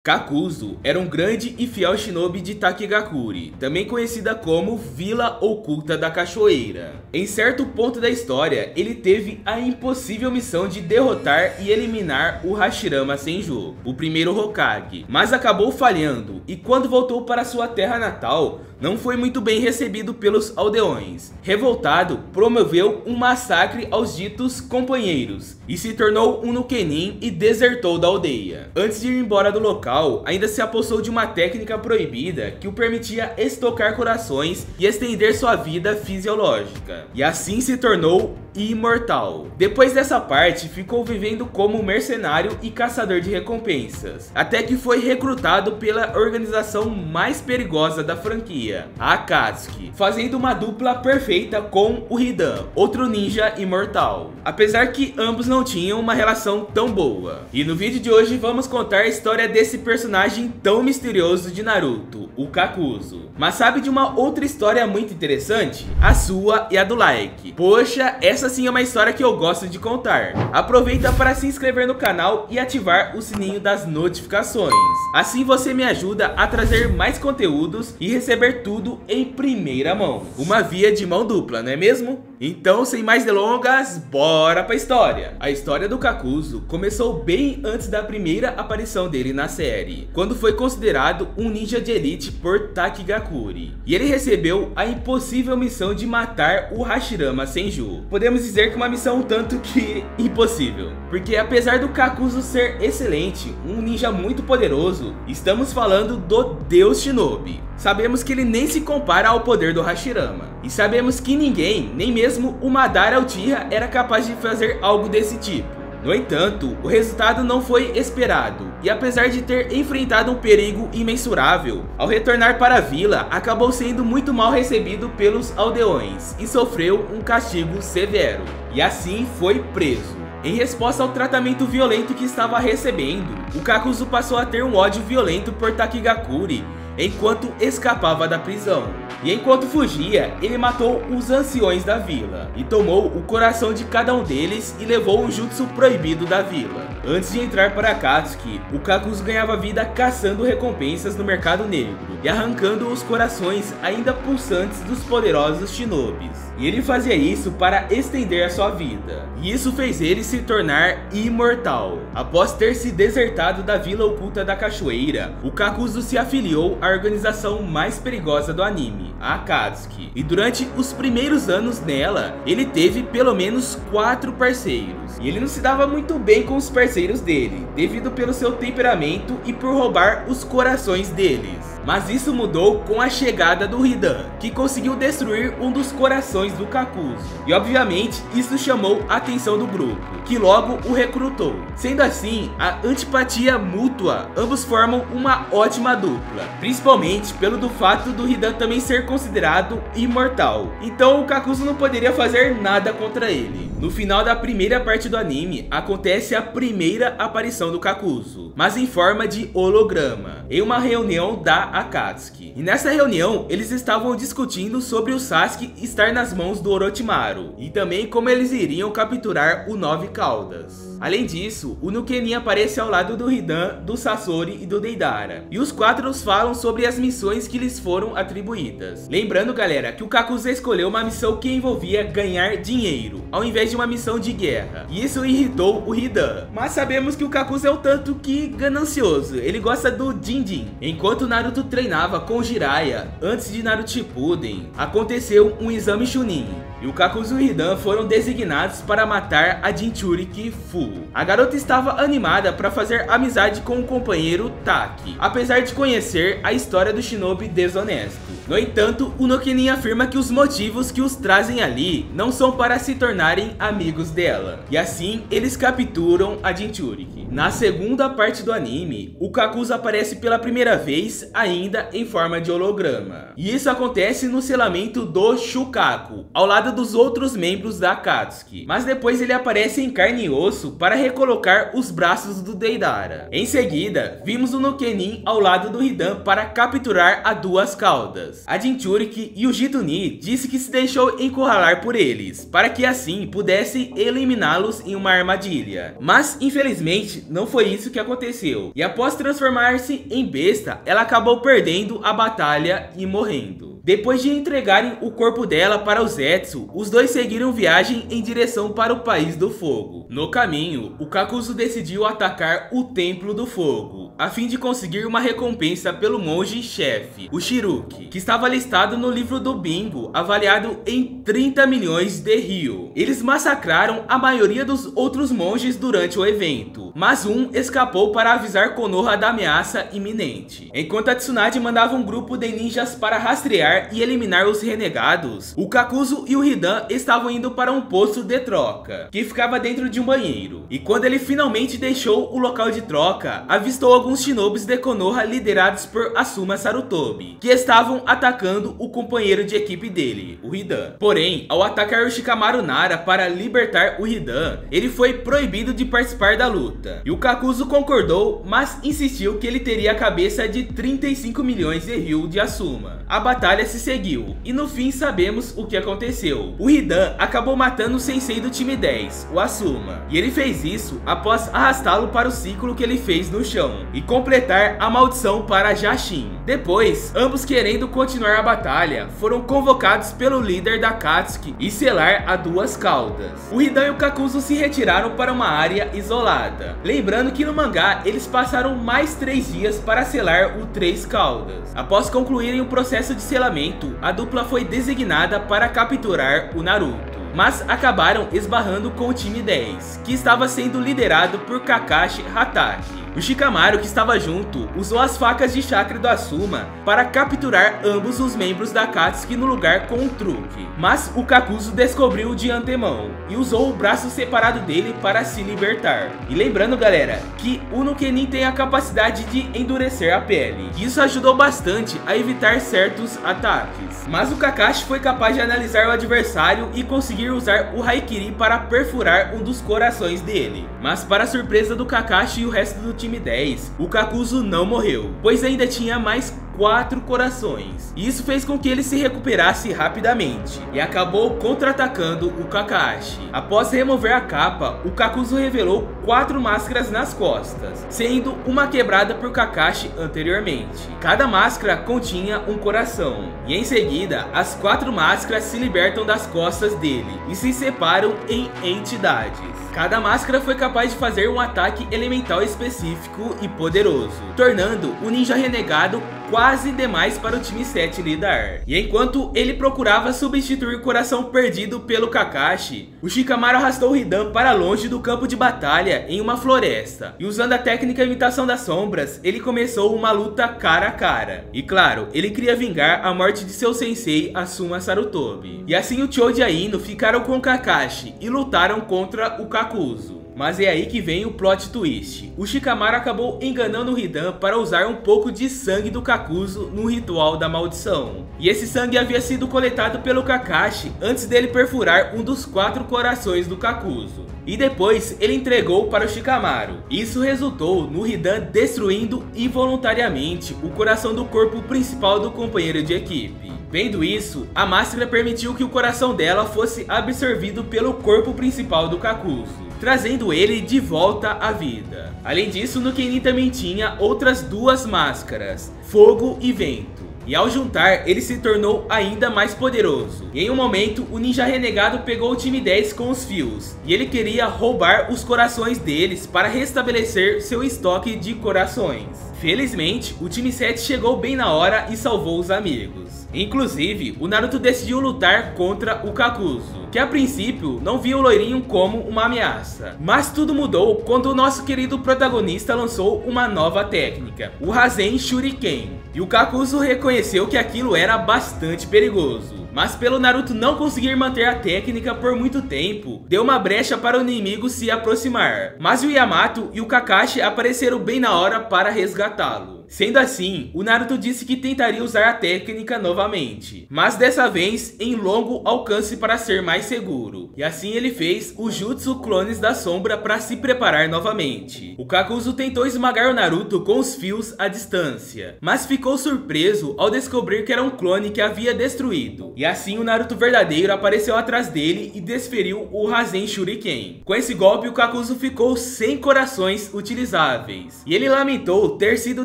Kakuzu era um grande e fiel shinobi de Takigakuri, também conhecida como Vila Oculta da Cachoeira. Em certo ponto da história, ele teve a impossível missão de derrotar e eliminar o Hashirama Senju, o primeiro Hokage, mas acabou falhando e quando voltou para sua terra natal, não foi muito bem recebido pelos aldeões. Revoltado, promoveu um massacre aos ditos companheiros e se tornou um Nukenin e desertou da aldeia. Antes de ir embora do local, ainda se apossou de uma técnica proibida que o permitia estocar corações e estender sua vida fisiológica, e assim se tornou imortal. Depois dessa parte, ficou vivendo como mercenário e caçador de recompensas, até que foi recrutado pela organização mais perigosa da franquia, a Akatsuki, fazendo uma dupla perfeita com o Hidan, outro ninja imortal, apesar que ambos não tinham uma relação tão boa. E no vídeo de hoje vamos contar a história desse personagem tão misterioso de Naruto, o Kakuzu. Mas sabe de uma outra história muito interessante? A sua e a do like. Poxa, essa sim é uma história que eu gosto de contar. Aproveita para se inscrever no canal e ativar o sininho das notificações. Assim você me ajuda a trazer mais conteúdos e receber tudo em primeira mão. Uma via de mão dupla, não é mesmo? Então, sem mais delongas, bora pra história. A história do Kakuzu começou bem antes da primeira aparição dele na série, quando foi considerado um ninja de elite por Takigakuri. E ele recebeu a impossível missão de matar o Hashirama Senju. Podemos dizer que uma missão um tanto que impossível, porque apesar do Kakuzu ser excelente, um ninja muito poderoso, estamos falando do Deus Shinobi. Sabemos que ele nem se compara ao poder do Hashirama, e sabemos que ninguém, nem mesmo o Madara Uchiha, era capaz de fazer algo desse tipo. No entanto, o resultado não foi esperado, e apesar de ter enfrentado um perigo imensurável, ao retornar para a vila, acabou sendo muito mal recebido pelos aldeões, e sofreu um castigo severo, e assim foi preso. Em resposta ao tratamento violento que estava recebendo, o Kakuzu passou a ter um ódio violento por Takigakuri, enquanto escapava da prisão. E enquanto fugia, ele matou os anciões da vila, e tomou o coração de cada um deles e levou o jutsu proibido da vila. Antes de entrar para Akatsuki, o Kakuzu ganhava vida caçando recompensas no mercado negro, e arrancando os corações ainda pulsantes dos poderosos shinobis. E ele fazia isso para estender a sua vida, e isso fez ele se tornar imortal. Após ter se desertado da Vila Oculta da Cachoeira, o Kakuzu se afiliou à organização mais perigosa do anime, a Akatsuki, e durante os primeiros anos nela, ele teve pelo menos 4 parceiros, e ele não se dava muito bem com os parceiros dele, devido pelo seu temperamento e por roubar os corações deles. Mas isso mudou com a chegada do Hidan, que conseguiu destruir um dos corações do Kakuzu, e obviamente isso chamou a atenção do grupo, que logo o recrutou. Sendo assim, a antipatia mútua, ambos formam uma ótima dupla, principalmente pelo do fato do Hidan também ser considerado imortal, então o Kakuzu não poderia fazer nada contra ele. No final da primeira parte do anime, acontece a primeira aparição do Kakuzu, mas em forma de holograma, em uma reunião da Akatsuki. E nessa reunião, eles estavam discutindo sobre o Sasuke estar nas mãos do Orochimaru, e também como eles iriam capturar o Nove Caudas. Além disso, o Nukenin aparece ao lado do Hidan, do Sasori e do Deidara, e os quatro falam sobre as missões que lhes foram atribuídas. Lembrando, galera, que o Kakuzu escolheu uma missão que envolvia ganhar dinheiro, ao invés de uma missão de guerra, e isso irritou o Hidan. Mas sabemos que o Kakuzu é um tanto que ganancioso, ele gosta do din-din. Enquanto Naruto treinava com Jiraiya, antes de Naruto Shippuden, aconteceu um exame Chunin, e o Kakuzu e o Hidan foram designados para matar a Jinchuriki Fu. A garota estava animada para fazer amizade com o companheiro Taki, apesar de conhecer a história do shinobi desonesto. No entanto, o Nukenin afirma que os motivos que os trazem ali não são para se tornarem amigos dela, e assim eles capturam a Jinchuriki. Na segunda parte do anime, o Kakuzu aparece pela primeira vez ainda em forma de holograma, e isso acontece no selamento do Shukaku, ao lado dos outros membros da Akatsuki, mas depois ele aparece em carne e osso para recolocar os braços do Deidara. Em seguida, vimos o Nukenin ao lado do Hidan para capturar a Duas Caudas. A Jinchuriki e o Jituni disse que se deixou encurralar por eles, para que assim pudesse eliminá-los em uma armadilha. Mas infelizmente infelizmente não foi isso que aconteceu, e após transformar-se em besta, ela acabou perdendo a batalha e morrendo. Depois de entregarem o corpo dela para o Zetsu, os dois seguiram viagem em direção para o País do Fogo. No caminho, o Kakuzu decidiu atacar o Templo do Fogo, a fim de conseguir uma recompensa pelo monge-chefe, o Shiruki, que estava listado no livro do bingo, avaliado em 30 milhões de ryo. Eles massacraram a maioria dos outros monges durante o evento, mas um escapou para avisar Konoha da ameaça iminente. Enquanto a Tsunade mandava um grupo de ninjas para rastrear e eliminar os renegados, o Kakuzu e o Hidan estavam indo para um posto de troca, que ficava dentro de um banheiro. E quando ele finalmente deixou o local de troca, avistou alguns shinobis de Konoha liderados por Asuma Sarutobi, que estavam atacando o companheiro de equipe dele, o Hidan. Porém, ao atacar o Shikamaru Nara para libertar o Hidan, ele foi proibido de participar da luta. E o Kakuzu concordou, mas insistiu que ele teria a cabeça de 35 milhões de ryo de Asuma. A batalha se seguiu, e no fim sabemos o que aconteceu. O Hidan acabou matando o sensei do time 10, o Asuma, e ele fez isso após arrastá-lo para o ciclo que ele fez no chão, e completar a maldição para Jashin. Depois, ambos querendo continuar a batalha, foram convocados pelo líder da Katsuki e selar a duas caudas. O Hidan e o Kakuzu se retiraram para uma área isolada, lembrando que no mangá eles passaram mais 3 dias para selar o Três Caudas. Após concluírem o processo de selamento, a dupla foi designada para capturar o Naruto, mas acabaram esbarrando com o time 10, que estava sendo liderado por Kakashi Hatake. O Shikamaru, que estava junto, usou as facas de chakra do Asuma para capturar ambos os membros da Katsuki no lugar com um truque, mas o Kakuzu descobriu de antemão e usou o braço separado dele para se libertar. E lembrando, galera, que o Nukenin tem a capacidade de endurecer a pele, e isso ajudou bastante a evitar certos ataques. Mas o Kakashi foi capaz de analisar o adversário e conseguir usar o Haikiri para perfurar um dos corações dele. Mas para surpresa do Kakashi e o resto do time 10, o Kakuzu não morreu, pois ainda tinha mais 4 corações. E isso fez com que ele se recuperasse rapidamente e acabou contra-atacando o Kakashi. Após remover a capa, o Kakuzu revelou 4 máscaras nas costas, sendo uma quebrada por Kakashi anteriormente. Cada máscara continha um coração, e em seguida as 4 máscaras se libertam das costas dele e se separam em entidades. Cada máscara foi capaz de fazer um ataque elemental específico e poderoso, tornando o ninja renegado quase demais para o time 7 lidar. E enquanto ele procurava substituir o coração perdido pelo Kakashi, o Shikamaru arrastou o Hidan para longe do campo de batalha em uma floresta, e usando a técnica imitação das sombras, ele começou uma luta cara a cara. E claro, ele queria vingar a morte de seu sensei Asuma Sarutobi. E assim o Choji e a Ino ficaram com o Kakashi e lutaram contra o Kakuzu. Mas é aí que vem o plot twist. O Shikamaru acabou enganando o Hidan para usar um pouco de sangue do Kakuzu no ritual da maldição. E esse sangue havia sido coletado pelo Kakashi antes dele perfurar um dos 4 corações do Kakuzu. E depois ele entregou para o Shikamaru. Isso resultou no Hidan destruindo involuntariamente o coração do corpo principal do companheiro de equipe. Vendo isso, a máscara permitiu que o coração dela fosse absorvido pelo corpo principal do Kakuzu, trazendo ele de volta à vida. Além disso, Nukenin também tinha outras 2 máscaras, Fogo e Vento. E ao juntar, ele se tornou ainda mais poderoso. E em um momento, o ninja renegado pegou o time 10 com os fios, e ele queria roubar os corações deles para restabelecer seu estoque de corações. Felizmente, o time 7 chegou bem na hora e salvou os amigos. Inclusive, o Naruto decidiu lutar contra o Kakuzu, que a princípio não via o loirinho como uma ameaça. Mas tudo mudou quando o nosso querido protagonista lançou uma nova técnica, o Rasen Shuriken. E o Kakuzu reconheceu que aquilo era bastante perigoso. Mas pelo Naruto não conseguir manter a técnica por muito tempo, deu uma brecha para o inimigo se aproximar. Mas o Yamato e o Kakashi apareceram bem na hora para resgatá-lo. Sendo assim, o Naruto disse que tentaria usar a técnica novamente, mas dessa vez em longo alcance para ser mais seguro. E assim ele fez o Jutsu Clones da Sombra para se preparar novamente. O Kakuzu tentou esmagar o Naruto com os fios à distância, mas ficou surpreso ao descobrir que era um clone que havia destruído. E assim o Naruto verdadeiro apareceu atrás dele e desferiu o Rasen Shuriken. Com esse golpe o Kakuzu ficou sem corações utilizáveis. E ele lamentou ter sido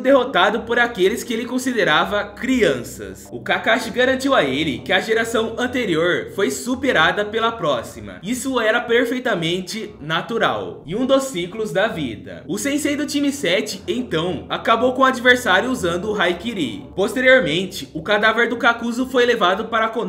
derrotado por aqueles que ele considerava crianças. O Kakashi garantiu a ele que a geração anterior foi superada pela próxima. Isso era perfeitamente natural e um dos ciclos da vida. O sensei do time 7 então acabou com o adversário usando o Haikiri. Posteriormente, o cadáver do Kakuzu foi levado para Konoha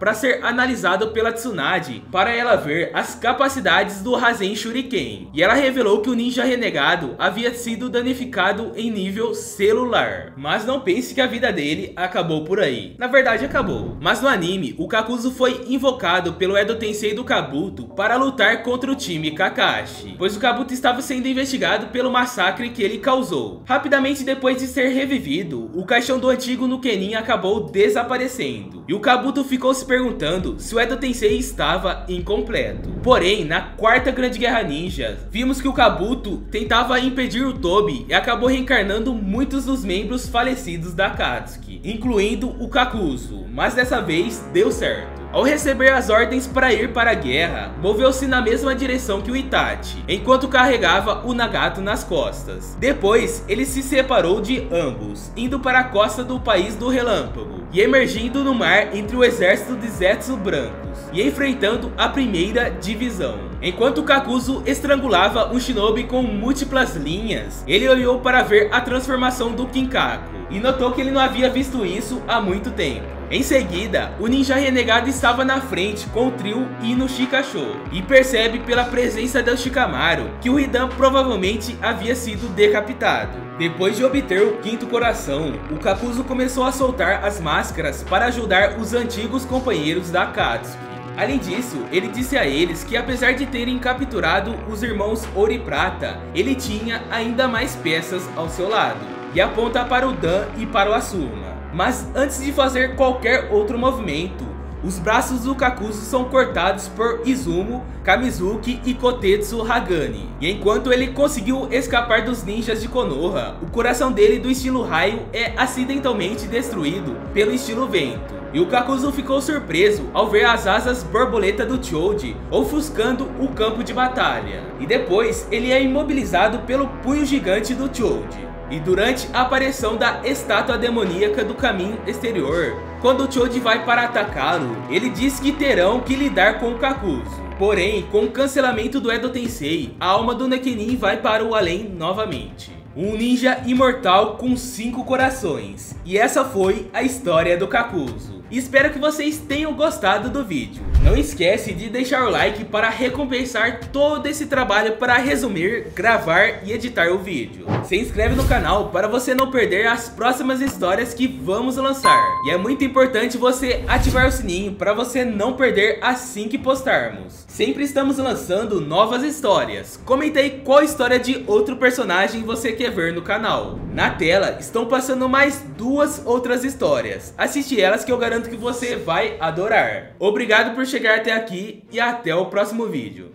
para ser analisado pela Tsunade para ela ver as capacidades do Rasen Shuriken. E ela revelou que o ninja renegado havia sido danificado em nível celular. Mas não pense que a vida dele acabou por aí. Na verdade acabou. Mas no anime, o Kakuzu foi invocado pelo Edo Tensei do Kabuto para lutar contra o time Kakashi, pois o Kabuto estava sendo investigado pelo massacre que ele causou. Rapidamente depois de ser revivido, o caixão do antigo Nukenin acabou desaparecendo. E o Kabuto ficou se perguntando se o Edo Tensei estava incompleto. Porém, na quarta grande guerra ninja, vimos que o Kabuto tentava impedir o Tobi e acabou reencarnando muitos dos membros falecidos da Akatsuki, incluindo o Kakuzu, mas dessa vez deu certo. Ao receber as ordens para ir para a guerra, moveu-se na mesma direção que o Itachi, enquanto carregava o Nagato nas costas. Depois, ele se separou de ambos, indo para a costa do país do relâmpago, e emergindo no mar entre o exército de Zetsu brancos, e enfrentando a primeira divisão. Enquanto Kakuzu estrangulava um shinobi com múltiplas linhas, ele olhou para ver a transformação do Kinkaku, e notou que ele não havia visto isso há muito tempo. Em seguida, o ninja renegado estava na frente com o trio Ino Shikasho e percebe pela presença do Shikamaru que o Hidan provavelmente havia sido decapitado. Depois de obter o quinto coração, o Kakuzu começou a soltar as máscaras para ajudar os antigos companheiros da Akatsuki. Além disso, ele disse a eles que apesar de terem capturado os irmãos Ouro e Prata, ele tinha ainda mais peças ao seu lado, e aponta para o Dan e para o Asuma. Mas antes de fazer qualquer outro movimento, os braços do Kakuzu são cortados por Izumo, Kamizuki e Kotetsu Hagane. E enquanto ele conseguiu escapar dos ninjas de Konoha, o coração dele do estilo raio é acidentalmente destruído pelo estilo vento. E o Kakuzu ficou surpreso ao ver as asas borboleta do Choji ofuscando o campo de batalha. E depois ele é imobilizado pelo punho gigante do Choji. E durante a aparição da estátua demoníaca do caminho exterior, quando o Choji vai para atacá-lo, ele diz que terão que lidar com o Kakuzu. Porém, com o cancelamento do Edo Tensei, a alma do Nekenin vai para o além novamente. Um ninja imortal com 5 corações. E essa foi a história do Kakuzu. Espero que vocês tenham gostado do vídeo. Não esquece de deixar o like para recompensar todo esse trabalho para resumir, gravar e editar o vídeo. Se inscreve no canal para você não perder as próximas histórias que vamos lançar. E é muito importante você ativar o sininho para você não perder assim que postarmos. Sempre estamos lançando novas histórias. Comenta aí qual história de outro personagem você quer ver no canal. Na tela estão passando mais 2 outras histórias. Assiste elas que eu garanto que você vai adorar. Obrigado por chegar até aqui e até o próximo vídeo.